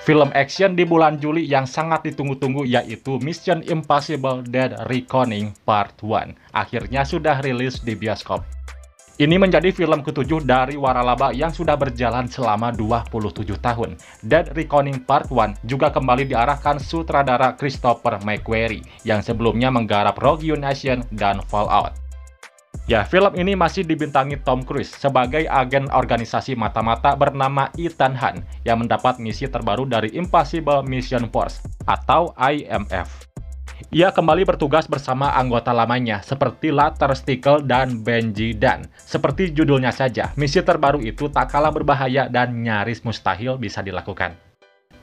Film action di bulan Juli yang sangat ditunggu-tunggu yaitu Mission Impossible Dead Reckoning Part 1 akhirnya sudah rilis di bioskop. Ini menjadi film ketujuh dari waralaba yang sudah berjalan selama 27 tahun. Dead Reckoning Part 1 juga kembali diarahkan sutradara Christopher McQuarrie yang sebelumnya menggarap Rogue Nation dan Fallout. Ya, film ini masih dibintangi Tom Cruise sebagai agen organisasi mata-mata bernama Ethan Hunt yang mendapat misi terbaru dari Impossible Mission Force atau IMF. Ia kembali bertugas bersama anggota lamanya seperti Later Stickle dan Benji Dunn. Seperti judulnya saja, misi terbaru itu tak kalah berbahaya dan nyaris mustahil bisa dilakukan.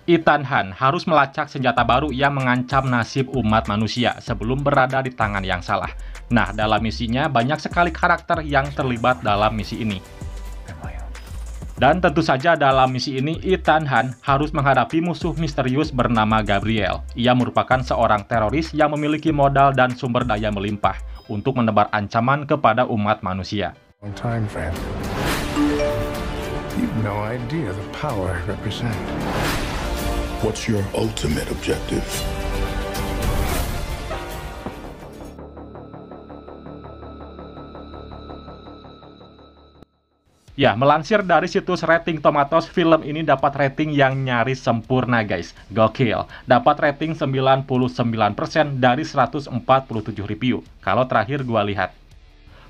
Ethan Hunt harus melacak senjata baru yang mengancam nasib umat manusia sebelum berada di tangan yang salah. Nah, dalam misinya banyak sekali karakter yang terlibat dalam misi ini. Dan tentu saja dalam misi ini Ethan Hunt harus menghadapi musuh misterius bernama Gabriel. Ia merupakan seorang teroris yang memiliki modal dan sumber daya melimpah untuk menebar ancaman kepada umat manusia. What's your ultimate objective? Ya, melansir dari situs Rating Tomatoes, film ini dapat rating yang nyaris sempurna guys. Gokil. Dapat rating 99% dari 147 review. Kalau terakhir gua lihat.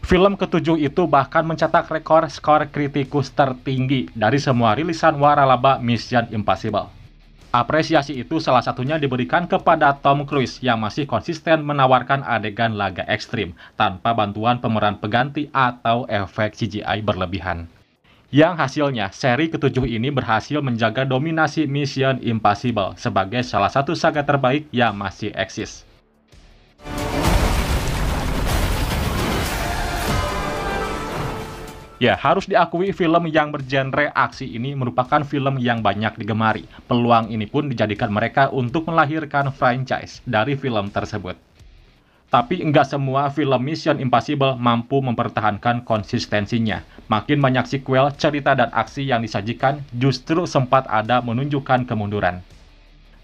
Film ketujuh itu bahkan mencetak rekor skor kritikus tertinggi dari semua rilisan waralaba Mission Impossible. Apresiasi itu salah satunya diberikan kepada Tom Cruise yang masih konsisten menawarkan adegan laga ekstrim tanpa bantuan pemeran pengganti atau efek CGI berlebihan. Yang hasilnya, seri ketujuh ini berhasil menjaga dominasi Mission Impossible sebagai salah satu saga terbaik yang masih eksis. Ya, harus diakui film yang bergenre aksi ini merupakan film yang banyak digemari. Peluang ini pun dijadikan mereka untuk melahirkan franchise dari film tersebut. Tapi enggak semua film Mission Impossible mampu mempertahankan konsistensinya. Makin banyak sequel, cerita dan aksi yang disajikan justru sempat ada menunjukkan kemunduran.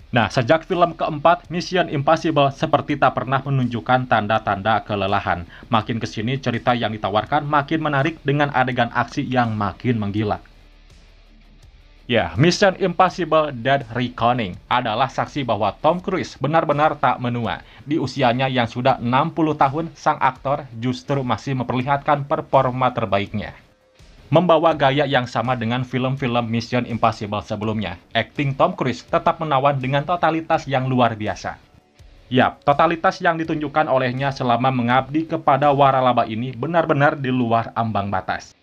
Nah, sejak film keempat, Mission Impossible seperti tak pernah menunjukkan tanda-tanda kelelahan. Makin kesini, cerita yang ditawarkan makin menarik dengan adegan aksi yang makin menggila. Ya, Mission Impossible Dead Reckoning adalah saksi bahwa Tom Cruise benar-benar tak menua. Di usianya yang sudah 60 tahun, sang aktor justru masih memperlihatkan performa terbaiknya. Membawa gaya yang sama dengan film-film Mission Impossible sebelumnya, akting Tom Cruise tetap menawan dengan totalitas yang luar biasa. Yap, totalitas yang ditunjukkan olehnya selama mengabdi kepada waralaba ini benar-benar di luar ambang batas.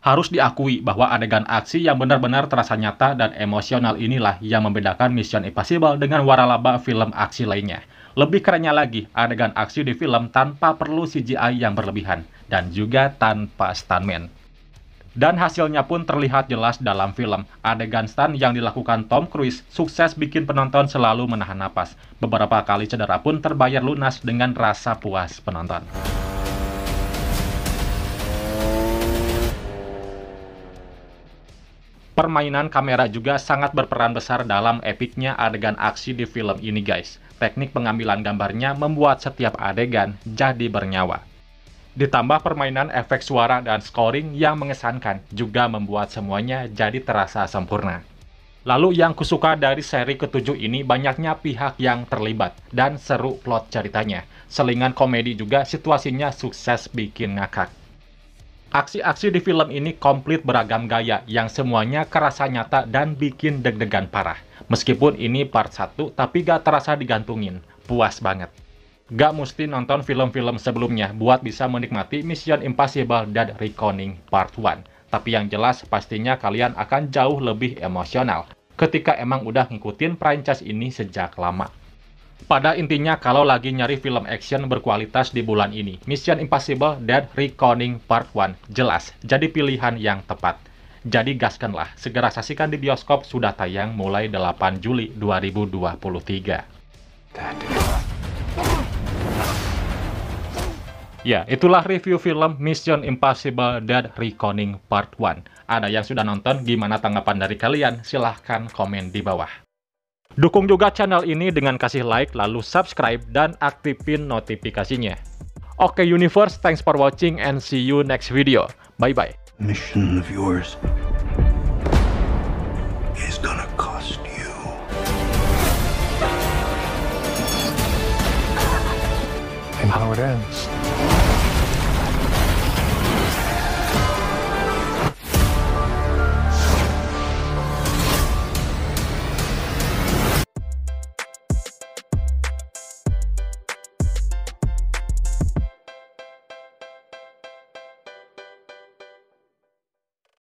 Harus diakui bahwa adegan aksi yang benar-benar terasa nyata dan emosional inilah yang membedakan Mission Impossible dengan waralaba film aksi lainnya. Lebih kerennya lagi, adegan aksi di film tanpa perlu CGI yang berlebihan, dan juga tanpa stuntman. Dan hasilnya pun terlihat jelas dalam film. Adegan stunt yang dilakukan Tom Cruise sukses bikin penonton selalu menahan napas. Beberapa kali cedera pun terbayar lunas dengan rasa puas penonton. Permainan kamera juga sangat berperan besar dalam epiknya adegan aksi di film ini guys. Teknik pengambilan gambarnya membuat setiap adegan jadi bernyawa. Ditambah permainan efek suara dan scoring yang mengesankan juga membuat semuanya jadi terasa sempurna. Lalu yang kusuka dari seri ketujuh ini banyaknya pihak yang terlibat dan seru plot ceritanya. Selingan komedi juga situasinya sukses bikin ngakak. Aksi-aksi di film ini komplit beragam gaya yang semuanya kerasa nyata dan bikin deg-degan parah. Meskipun ini part 1 tapi gak terasa digantungin. Puas banget. Gak mesti nonton film-film sebelumnya buat bisa menikmati Mission Impossible Dead Reckoning Part 1. Tapi yang jelas pastinya kalian akan jauh lebih emosional ketika emang udah ngikutin franchise ini sejak lama. Pada intinya kalau lagi nyari film action berkualitas di bulan ini, Mission Impossible Dead Reckoning Part 1 jelas jadi pilihan yang tepat. Jadi gaskanlah, segera saksikan di bioskop, sudah tayang mulai 8 Juli 2023. Ya, itulah review film Mission Impossible Dead Reckoning Part 1. Ada yang sudah nonton? Gimana tanggapan dari kalian? Silahkan komen di bawah. Dukung juga channel ini dengan kasih like, lalu subscribe, dan aktifin notifikasinya. Oke Universe, thanks for watching and see you next video. Bye-bye. Mission of yours is gonna cost you. And how it ends